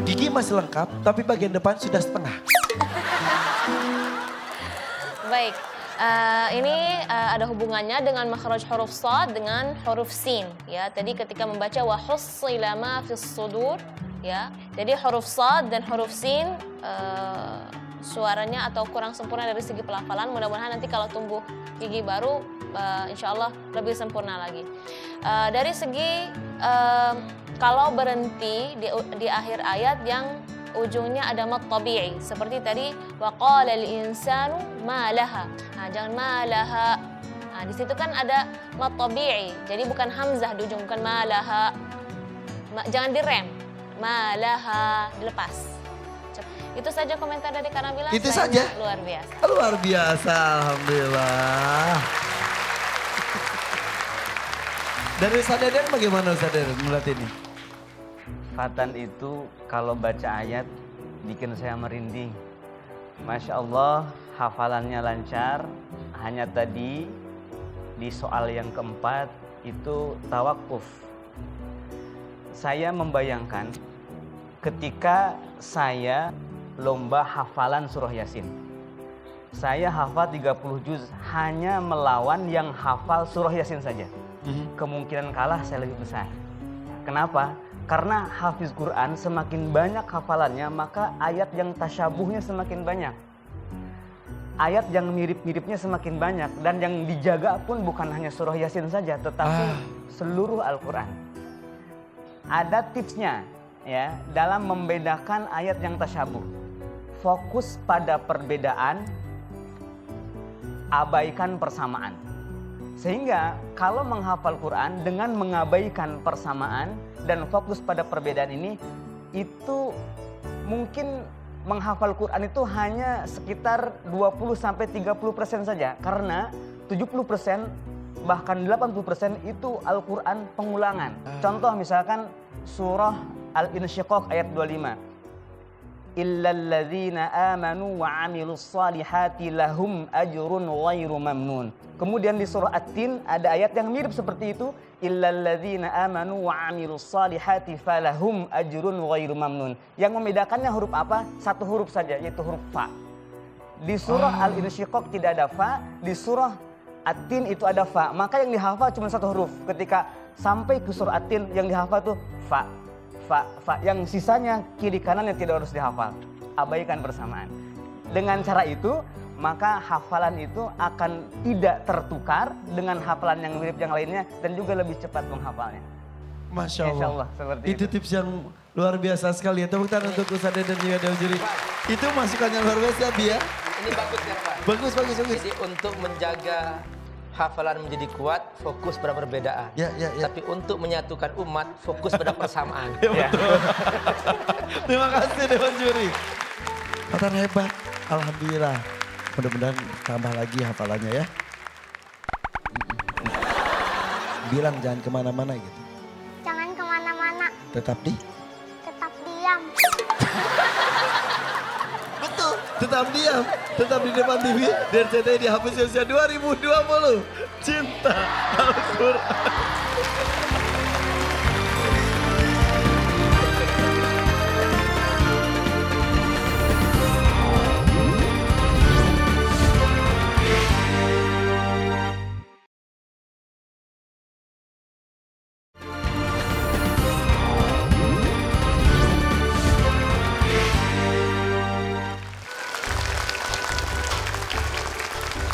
Gigi masih lengkap, tapi bagian depan sudah setengah. Baik, ini ada hubungannya dengan makhraj huruf shad dengan huruf sin. Ya, tadi ketika membaca wa hussila ma fis sudur, ya. Jadi huruf shad dan huruf sin suaranya atau kurang sempurna dari segi pelafalan. Mudah-mudahan nanti kalau tumbuh gigi baru, insya Allah lebih sempurna lagi. Dari segi kalau berhenti di akhir ayat yang ujungnya ada mad tabi'i seperti tadi wa qala al-insanu ma laha. Nah, jangan ma laha. Nah, di situ kan ada mad tabi'i. Jadi bukan hamzah di ujung, bukan ma laha. Jangan direm. Ma laha, dilepas. Itu saja komentar dari Kak Nabila. Itu saja. Luar biasa. Luar biasa, alhamdulillah. Dari Ustaz Deden bagaimana Ustaz Deden melihat ini? Fatan itu kalau baca ayat bikin saya merinding. Masya Allah, hafalannya lancar. Hanya tadi di soal yang keempat itu tawakuf. Saya membayangkan ketika saya lomba hafalan surah Yasin. Saya hafal 30 juz hanya melawan yang hafal surah Yasin saja. Kemungkinan kalah saya lebih besar. Kenapa? Karena hafiz Quran semakin banyak hafalannya, maka ayat yang tasyabuhnya semakin banyak. Ayat yang mirip-miripnya semakin banyak. Dan yang dijaga pun bukan hanya surah Yasin saja, tetapi seluruh Al-Quran. Ada tipsnya ya dalam membedakan ayat yang tasyabuh. Fokus pada perbedaan, abaikan persamaan. Sehingga kalau menghafal Quran dengan mengabaikan persamaan dan fokus pada perbedaan ini, itu mungkin menghafal Quran itu hanya sekitar 20-30% saja. Karena 70% bahkan 80% itu Al-Quran pengulangan. Contoh misalkan surah Al-Insyiqaq ayat 25. Illalladzina amanu wa amilus salihati lahum ajrun ghairu mamnun. Kemudian di surah At-Tin ada ayat yang mirip seperti itu. Illalladzina amanu wa amilus salihati falahum ajrun ghairu mamnun. Yang membedakannya huruf apa? Satu huruf saja, yaitu huruf fa. Di surah Al-Insyiqaq tidak ada fa, di surah At-Tin itu ada fa. Maka yang dihafal cuma satu huruf. Ketika sampai ke surah At-Tin yang dihafal itu fa. Fa. Yang sisanya kiri kanan yang tidak harus dihafal. Abaikan bersamaan. Dengan cara itu, maka hafalan itu akan tidak tertukar dengan hafalan yang mirip yang lainnya dan juga lebih cepat menghafalnya. Masya Allah. Insya Allah seperti itu tips yang luar biasa sekali ya. Tepuk tangan untuk Ustaz Deden juga Dewa Juri. Itu masukannya luar biasa, Bia. Ini bagus ya Pak. Bagus. Jadi untuk menjaga hafalan menjadi kuat, fokus pada perbedaan. Ya. Tapi untuk menyatukan umat, fokus pada persamaan. Ya, betul. Terima kasih Dewan Juri. Fatan hebat, alhamdulillah. Mudah-mudahan tambah lagi hafalannya ya. Bilang jangan kemana-mana gitu. Jangan kemana-mana, Tetap diam. Betul, tetap diam. Tetap di depan TV. DRCTI di Hafidz Usia 2020. Cinta Al-Quran.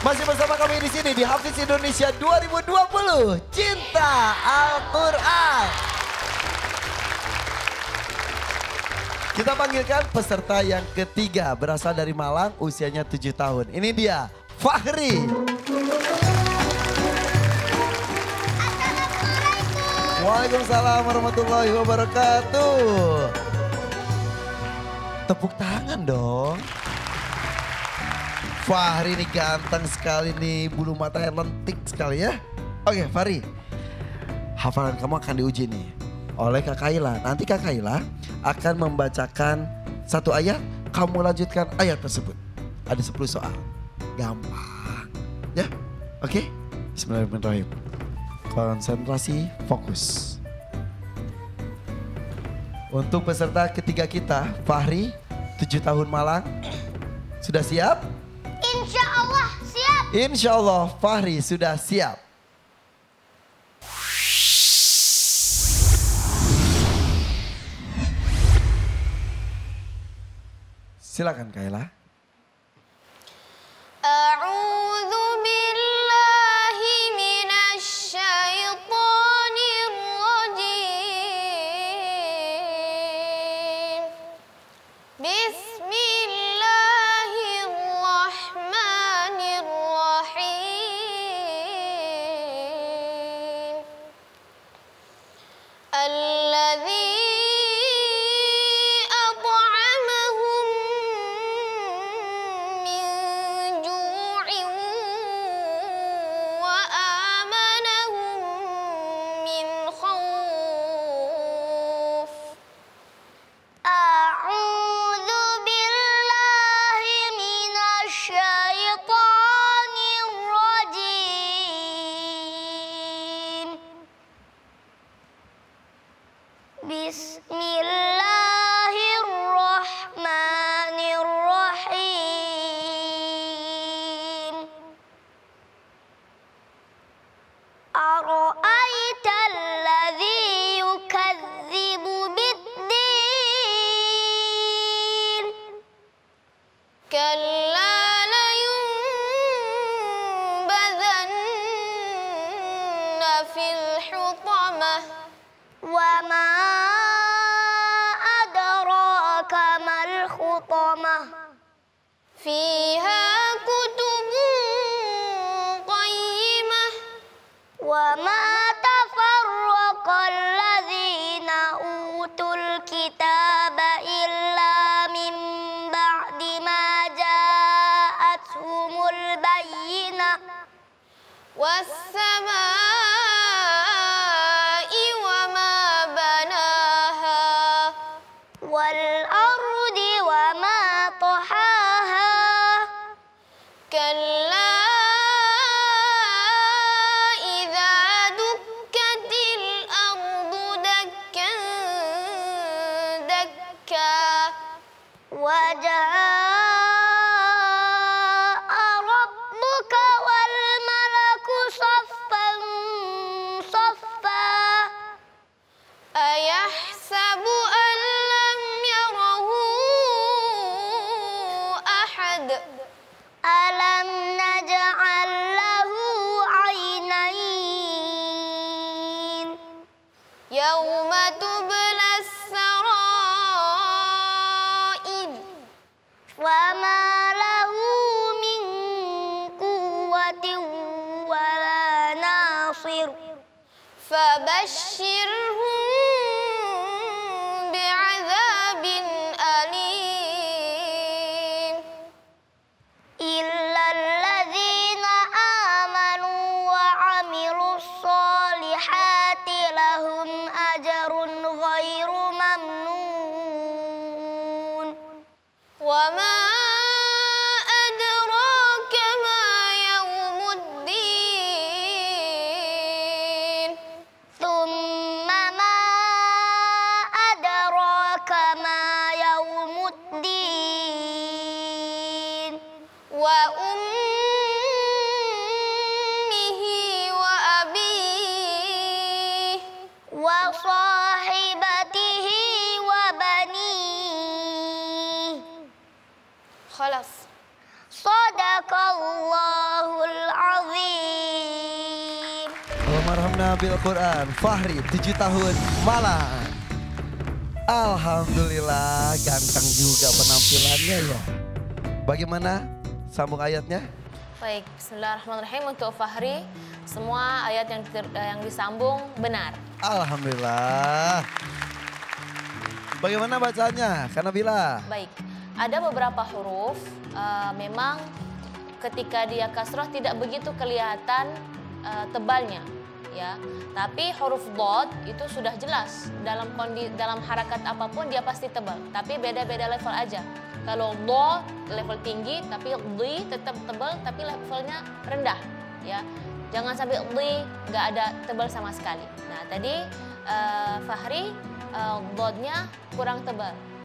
Masih bersama kami di sini di Hafidz Indonesia 2020. Cinta Al-Quran. Kita panggilkan peserta yang ketiga. Berasal dari Malang, usianya 7 tahun. Ini dia, Fahri. Waalaikumsalam warahmatullahi wabarakatuh. Tepuk tangan dong. Fahri ini ganteng sekali nih, bulu matanya lentik sekali ya. Oke Fahri, hafalan kamu akan diuji nih oleh Kak Kaila. Nanti Kak Kaila akan membacakan satu ayat, kamu lanjutkan ayat tersebut. Ada 10 soal, gampang ya. Oke, Bismillahirrahmanirrahim. Konsentrasi, fokus. Untuk peserta ketiga kita, Fahri, 7 tahun Malang. Sudah siap? Insya Allah siap. Insya Allah Fahri sudah siap. Silakan Kaila. A'udzu billahi minasy syaithanir rajim. Bismillahirrahmanirrahim. Alladzi at'amahum min ju'in wa amanahum min khauf. A'udzu billahi minasy syaithanir rajim. Bismillahirrahmanirrahim. Ara'aital ladzi yukadzibu biddin. Kalla layunbadhanna fil hutamah. Wa ma adraka mal khutamah. Fiha kutubun qayyimah. Wa ma tafarraqal ladzina utul kitaba illa min ba'di ma ja'atuhumul bayyinah. Was-samaa'i wa ma banaha. Wal ardi wa ma tahaha. Kalla idza dukkatil ardu dakkan dakka. Wa jaa'a rabbuka wal malaku saffan saffa. Ayahsabu an lam yarahu ahad. Alam naj'al lahu 'ainain. Yawma tublas sarair. Wa ma lahu min quwwatin wa la nasir. Fabashshirhum bi'adzabin alim. Illa alladzina amanu wa 'amilus solihati lahum ajrun ghairu mamnun. Wa ma adraka ma yawmuddin. Thumma ma adraka ma yaumuddin. Wa ummihi wa abihi. Wa sahibatihi wa banihi. Khalas. Sadaqallahul azim. Allahumma bil Quran. Fahri 7 tahun Malang. Alhamdulillah ganteng juga penampilannya ya. Bagaimana sambung ayatnya? Baik, bismillahirrahmanirrahim. Untuk Fahri, semua ayat yang disambung benar. Alhamdulillah. Bagaimana bacanya? Kanabila. Baik, ada beberapa huruf memang ketika dia kasroh tidak begitu kelihatan tebalnya, ya. Tapi huruf dhad itu sudah jelas dalam harakat apapun dia pasti tebal. Tapi beda-beda level aja. Kalau dha level tinggi, tapi dhi tetap tebal, tapi levelnya rendah, ya. Jangan sampai dhi nggak ada tebal sama sekali. Nah tadi Fahri dodnya kurang tebal.